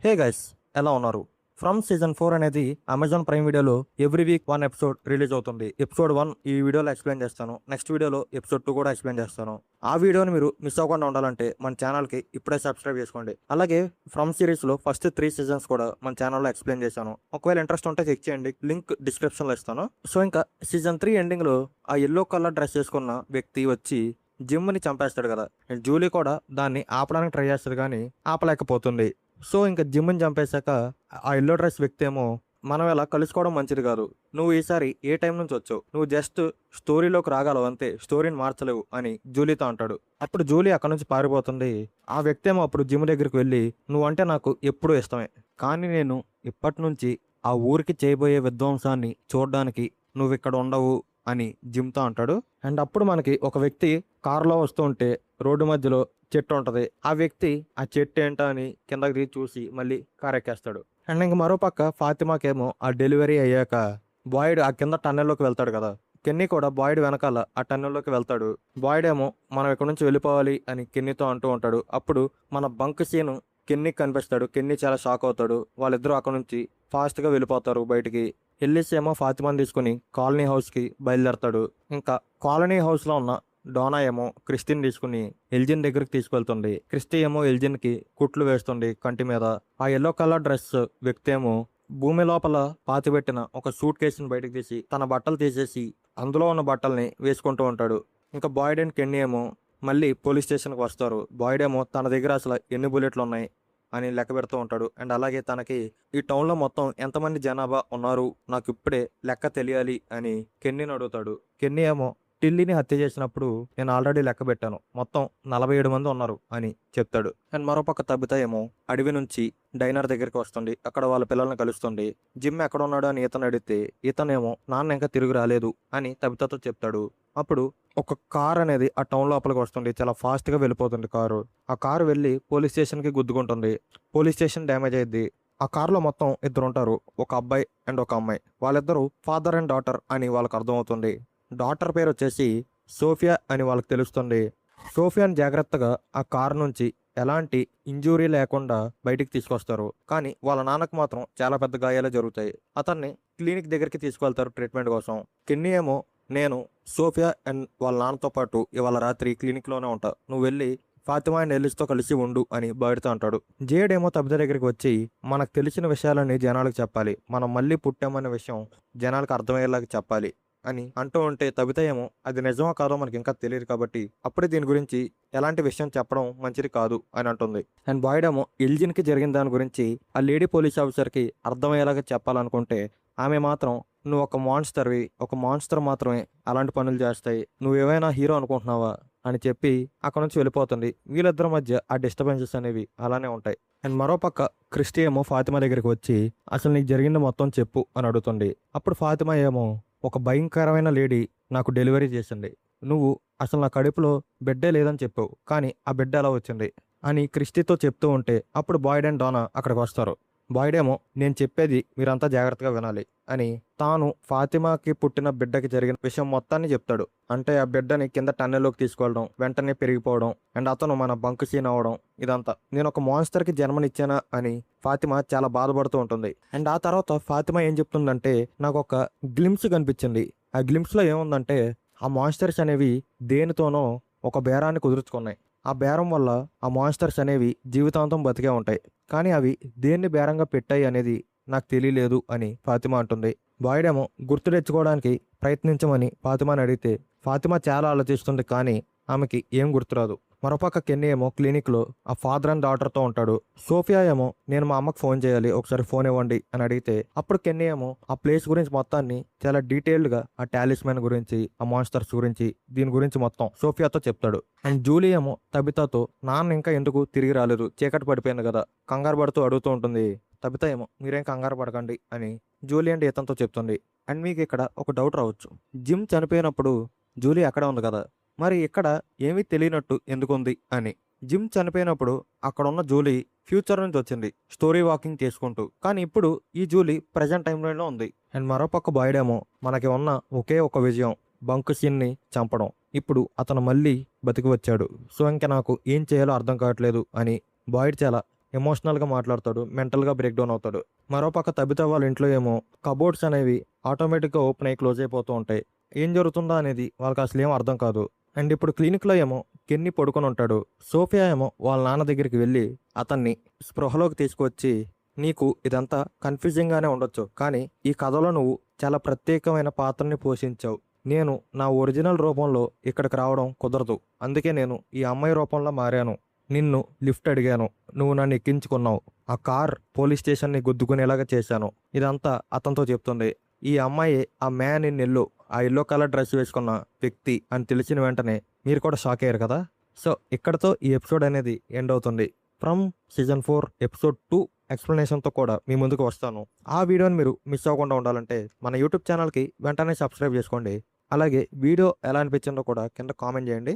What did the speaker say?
Hey guys, ఎలా ఉన్నారు? From season 4 అనేది అమెజాన్ ప్రైమ్ వీడియోలో ఎవ్రీ వీక్ 1 ఎపిసోడ్ రిలీజ్ అవుతుంది. ఎపిసోడ్ 1 ఈ వీడియోలో ఎక్స్ప్లెయిన్ చేస్తాను. నెక్స్ట్ వీడియోలో ఎపిసోడ్ 2 కూడా ఎక్స్ప్లెయిన్ చేస్తాను. ఆ వీడియోని మీరు మిస్ అవ్వకుండా ఉండాలంటే మన ఛానల్కి ఇప్పుడే సబ్స్క్రైబ్ చేసుకోండి. అలాగే ఫ్రమ్ సిరీస్లో ఫస్ట్ 3 సీజన్స్ కూడా మన ఛానల్లో ఎక్స్ప్లెయిన్ చేశాను. ఒకవేళ ఇంట్రెస్ట్ ఉంటే చెక్ చేయండి, లింక్ డిస్క్రిప్షన్లో ఇస్తాను. సో ఇంకా సీజన్ 3 ఎండింగ్లో ఆ ఎల్లో కలర్ డ్రెస్ వేసుకున్న వ్యక్తి వచ్చి జిమ్ని చంపేస్తాడు కదా. జూలీ కూడా దాన్ని ఆపడానికి ట్రై చేస్తుంది కానీ ఆపలేకపోతుంది. సో ఇంకా జిమ్ని చంపేశాక ఆ ఎల్లో డ్రెస్ వ్యక్తి ఏమో, మనం ఇలా కలుసుకోవడం మంచిది కాదు, నువ్వు ఈసారి ఏ టైం నుంచి వచ్చావు, నువ్వు జస్ట్ స్టోరీలోకి రాగలవు అంతే, స్టోరీని మార్చలేవు అని జూలీతో అంటాడు. అప్పుడు జూలీ అక్కడ నుంచి పారిపోతుంది. ఆ వ్యక్తి ఏమో అప్పుడు జిమ్ దగ్గరికి వెళ్ళి, నువ్వంటే నాకు ఎప్పుడూ ఇష్టమే, కానీ నేను ఇప్పటి నుంచి ఆ ఊరికి చేయబోయే విధ్వంసాన్ని చూడడానికి నువ్వు ఇక్కడ ఉండవు అని జిమ్తో అంటాడు. అండ్ అప్పుడు మనకి ఒక వ్యక్తి కారులో వస్తూ ఉంటే రోడ్డు మధ్యలో చెట్టు ఉంటుంది. ఆ వ్యక్తి ఆ చెట్టు ఏంటో అని కిందకి దిగి చూసి మళ్ళీ కారు ఎక్కేస్తాడు. అండ్ ఇంక మరోపక్క ఫాతిమాకేమో ఆ డెలివరీ అయ్యాక బాయిడ్ ఆ కింద టన్నెల్లోకి వెళ్తాడు కదా. కెన్నీ కూడా బాయిడ్ వెనకాల ఆ టన్నెల్లోకి వెళ్తాడు. బాయిడ్ ఏమో మనం ఇక్కడ నుంచి వెళ్ళిపోవాలి అని కెన్నీతో అంటూ ఉంటాడు. అప్పుడు మన బంక్ సీను కెన్నీకి కనిపిస్తాడు. కెన్నీ చాలా షాక్ అవుతాడు. వాళ్ళిద్దరూ అక్కడ నుంచి ఫాస్ట్గా వెళ్ళిపోతారు బయటికి. ఎల్లిస్ ఏమో ఫాతిమాని తీసుకుని కాలనీ హౌస్కి బయలుదేరతాడు. ఇంకా కాలనీ హౌస్లో ఉన్న డోనా ఏమో క్రిస్టిన్ తీసుకుని ఎల్జిన్ దగ్గరికి తీసుకెళ్తుంది. క్రిస్టి ఏమో ఎల్జిన్కి కుట్లు వేస్తుంది కంటి మీద. ఆ ఎల్లో కలర్ డ్రెస్ వ్యక్తి ఏమో భూమి లోపల పాతిపెట్టిన ఒక సూట్ కేసుని బయటకు తీసి తన బట్టలు తీసేసి అందులో ఉన్న బట్టల్ని వేసుకుంటూ ఉంటాడు. ఇంకా బాయిడ్ అండ్ కెన్నీ ఏమో మళ్ళీ పోలీస్ స్టేషన్కి వస్తారు. బాయిడ్ ఏమో తన దగ్గర అసలు ఎన్ని బుల్లెట్లు ఉన్నాయి అని లెక్క పెడుతూ ఉంటాడు. అండ్ అలాగే తనకి ఈ టౌన్లో మొత్తం ఎంతమంది జనాభా ఉన్నారు నాకు ఇప్పుడే లెక్క తెలియాలి అని కెన్నీని అడుగుతాడు. కెన్నీ ఏమో టిల్లీని హత్య చేసినప్పుడు నేను ఆల్రెడీ లెక్క పెట్టాను, మొత్తం 47 మంది ఉన్నారు అని చెప్తాడు. అండ్ మరోపక్క తబిత ఏమో అడవి నుంచి డైనర్ దగ్గరికి వస్తుంది. అక్కడ వాళ్ళ పిల్లల్ని కలుస్తుంది. జిమ్ ఎక్కడ ఉన్నాడు అని ఇతను అడిగితే ఇతనేమో నాన్న ఇంకా తిరిగి రాలేదు అని తబితతో చెప్తాడు. అప్పుడు ఒక కార్ అనేది ఆ టౌన్ లోపలికి వస్తుంది. చాలా ఫాస్ట్గా వెళ్ళిపోతుంది కారు. ఆ కారు వెళ్ళి పోలీస్ స్టేషన్కి గుద్దుకుంటుంది. పోలీస్ స్టేషన్ డ్యామేజ్ అయ్యింది. ఆ కారులో మొత్తం ఇద్దరు ఉంటారు, ఒక అబ్బాయి అండ్ ఒక అమ్మాయి. వాళ్ళిద్దరూ ఫాదర్ అండ్ డాటర్ అని వాళ్ళకి అర్థమవుతుంది. డాటర్ పేరు వచ్చేసి సోఫియా అని వాళ్ళకి తెలుస్తుంది. సోఫియాని జాగ్రత్తగా ఆ కారు నుంచి ఎలాంటి ఇంజూరీ లేకుండా బయటికి తీసుకొస్తారు. కానీ వాళ్ళ నాన్నకు మాత్రం చాలా పెద్ద గాయాలే జరుగుతాయి. అతన్ని క్లినిక్ దగ్గరికి తీసుకువెళ్తారు ట్రీట్మెంట్ కోసం. కెన్నీ ఏమో, నేను సోఫియా అండ్ వాళ్ళ నాన్నతో పాటు ఇవాళ రాత్రి క్లినిక్లోనే ఉంటా, నువ్వు వెళ్ళి ఫాతిమా అండ్ ఎల్లిస్తో కలిసి ఉండు అని బయటతో అంటాడు. జేడ్ ఏమో తబిత దగ్గరికి వచ్చి, మనకు తెలిసిన విషయాలన్నీ జనాలకు చెప్పాలి, మనం మళ్ళీ పుట్టామనే విషయం జనాలకు అర్థమయ్యేలాగా చెప్పాలి అని అంటూ ఉంటే తబిత ఏమో, అది నిజమో కాదో మనకి ఇంకా తెలియదు కాబట్టి అప్పుడే దీని గురించి ఎలాంటి విషయం చెప్పడం మంచిది కాదు అని అంటుంది. అండ్ బాయిడ్ ఏమో ఎల్జిన్కి జరిగిన దాని గురించి ఆ లేడీ పోలీస్ ఆఫీసర్కి అర్థమయ్యేలాగా చెప్పాలనుకుంటే ఆమె మాత్రం, నువ్వు ఒక మాన్స్టర్వి, ఒక మాన్స్టర్ మాత్రమే అలాంటి పనులు చేస్తాయి, నువ్వేమైనా హీరో అనుకుంటున్నావా అని చెప్పి అక్కడ నుంచి వెళ్ళిపోతుంది. వీళ్ళిద్దరి మధ్య ఆ డిస్టర్బెన్సెస్ అనేవి అలానే ఉంటాయి. అండ్ మరోపక్క క్రిస్టి ఏమో ఫాతిమా దగ్గరికి వచ్చి, అసలు నీకు జరిగింది మొత్తం చెప్పు అని అడుగుతుంది. అప్పుడు ఫాతిమా ఏమో, ఒక భయంకరమైన లేడీ నాకు డెలివరీ చేసింది, నువ్వు అసలు నా కడుపులో బిడ్డే లేదని చెప్పావు, కానీ ఆ బిడ్డ ఎలా వచ్చింది అని క్రిస్టితో చెప్తూ ఉంటే అప్పుడు బాయిడ్ అండ్ డోనా అక్కడికి వస్తారు. బాయిడ్ ఏమో, నేను చెప్పేది మీరంతా జాగ్రత్తగా వినాలి అని తాను ఫాతిమాకి పుట్టిన బిడ్డకి జరిగిన విషయం మొత్తాన్ని చెప్తాడు. అంటే ఆ బిడ్డని కింద టన్నెల్లోకి తీసుకెళ్ళడం, వెంటనే పెరిగిపోవడం, అండ్ అతను మన బంక్ సీన్ అవ్వడం, ఇదంతా. నేను ఒక మాన్స్టర్కి జన్మనిచ్చానా అని ఫాతిమా చాలా బాధపడుతూ ఉంటుంది. అండ్ ఆ తర్వాత ఫాతిమా ఏం చెప్తుందంటే, నాకు ఒక గ్లిమ్స్ కనిపించింది. ఆ గ్లిమ్స్లో ఏముందంటే, ఆ మాన్స్టర్స్ అనేవి దేనితోనో ఒక బేరాన్ని కుదుర్చుకున్నాయి. ఆ బేరం వల్ల ఆ మాన్స్టర్స్ అనేవి జీవితాంతం బతికే ఉంటాయి, కానీ అవి దేన్ని బేరంగా పెట్టాయి అనేది నాకు తెలియలేదు అని ఫాతిమా అంటుంది. బాయిడ్ ఏమో గుర్తు తెచ్చుకోవడానికి ప్రయత్నించమని ఫాతిమాని అడిగితే ఫాతిమా చాలా ఆలోచిస్తుంది, కానీ ఆమెకి ఏం గుర్తురాదు. మరోపక్క కెన్నీ ఏమో క్లినిక్లో ఆ ఫాదర్ అండ్ డాటర్తో ఉంటాడు. సోఫియా ఏమో, నేను మా అమ్మకు ఫోన్ చేయాలి, ఒకసారి ఫోన్ ఇవ్వండి అని అడిగితే అప్పుడు కెన్నీ ఏమో ఆ ప్లేస్ గురించి మొత్తాన్ని చాలా డీటెయిల్డ్గా, ఆ టాలిస్మాన్ గురించి, ఆ మాన్స్టర్స్ గురించి, దీని గురించి మొత్తం సోఫియాతో చెప్తాడు. అండ్ జూలీ ఏమో తబితతో, నాన్న ఇంకా ఎందుకు తిరిగి రాలేదు, చీకటి పడిపోయింది కదా, కంగారు పడుతూ అడుగుతూ ఉంటుంది. తబిత ఏమో, మీరేం కంగారు పడకండి అని జూలీ అండ్ ఇతనితో చెప్తుంది. అండ్ మీకు ఇక్కడ ఒక డౌట్ రావచ్చు, జిమ్ చనిపోయినప్పుడు జూలీ అక్కడ ఉంది కదా, మరి ఇక్కడ ఏమీ తెలియనట్టు ఎందుకుంది అని. జిమ్ చనిపోయినప్పుడు అక్కడ ఉన్న జూలీ ఫ్యూచర్ నుంచి వచ్చింది స్టోరీ వాకింగ్ చేసుకుంటూ, కానీ ఇప్పుడు ఈ జూలీ ప్రజెంట్ టైంలో ఉంది. అండ్ మరోపక్క బాయిడ్ ఏమో, మనకి ఉన్న ఒకే ఒక విజయం బంక్ సీన్ని చంపడం, ఇప్పుడు అతను మళ్ళీ బతికి వచ్చాడు, సో ఇంకా నాకు ఏం చేయాలో అర్థం కావట్లేదు అని బాయిడ్ చాలా ఎమోషనల్గా మాట్లాడతాడు, మెంటల్గా బ్రేక్ డౌన్ అవుతాడు. మరోపక్క తబిత వాళ్ళ ఇంట్లో ఏమో కబోర్డ్స్ అనేవి ఆటోమేటిక్గా ఓపెన్ అయ్యి క్లోజ్ అయిపోతూ ఉంటాయి. ఏం జరుగుతుందో అనేది వాళ్ళకి అసలు ఏం అర్థం కాదు. అండ్ ఇప్పుడు క్లినిక్లో ఏమో కెన్ని పడుకొని ఉంటాడు. సోఫియా ఏమో వాళ్ళ నాన్న దగ్గరికి వెళ్ళి అతన్ని స్పృహలోకి తీసుకొచ్చి, నీకు ఇదంతా కన్ఫ్యూజింగ్గానే ఉండొచ్చు, కానీ ఈ కథలో నువ్వు చాలా ప్రత్యేకమైన పాత్రని పోషించావు. నేను నా ఒరిజినల్ రూపంలో ఇక్కడికి రావడం కుదరదు, అందుకే నేను ఈ అమ్మాయి రూపంలో మారాను. నిన్ను లిఫ్ట్ అడిగాను, నువ్వు నన్ను ఎక్కించుకున్నావు, ఆ కార్ పోలీస్ స్టేషన్ని గుద్దుకునేలాగా చేశాను. ఇదంతా అతనితో చెప్తుంది. ఈ అమ్మాయి ఆ మ్యాన్ ఇన్ ఎల్లో, ఆ ఎల్లో కలర్ డ్రెస్ వేసుకున్న వ్యక్తి అని తెలిసిన వెంటనే మీరు కూడా షాక్ అయ్యారు కదా. సో ఇక్కడతో ఈ ఎపిసోడ్ అనేది ఎండ్ అవుతుంది. ఫ్రమ్ సీజన్ 4 ఎపిసోడ్ 2 ఎక్స్ప్లెనేషన్తో కూడా మీ ముందుకు వస్తాను. ఆ వీడియోని మీరు మిస్ అవ్వకుండా ఉండాలంటే మన యూట్యూబ్ ఛానల్కి వెంటనే సబ్స్క్రైబ్ చేసుకోండి. అలాగే వీడియో ఎలా అనిపించిందో కూడా కింద కామెంట్ చేయండి.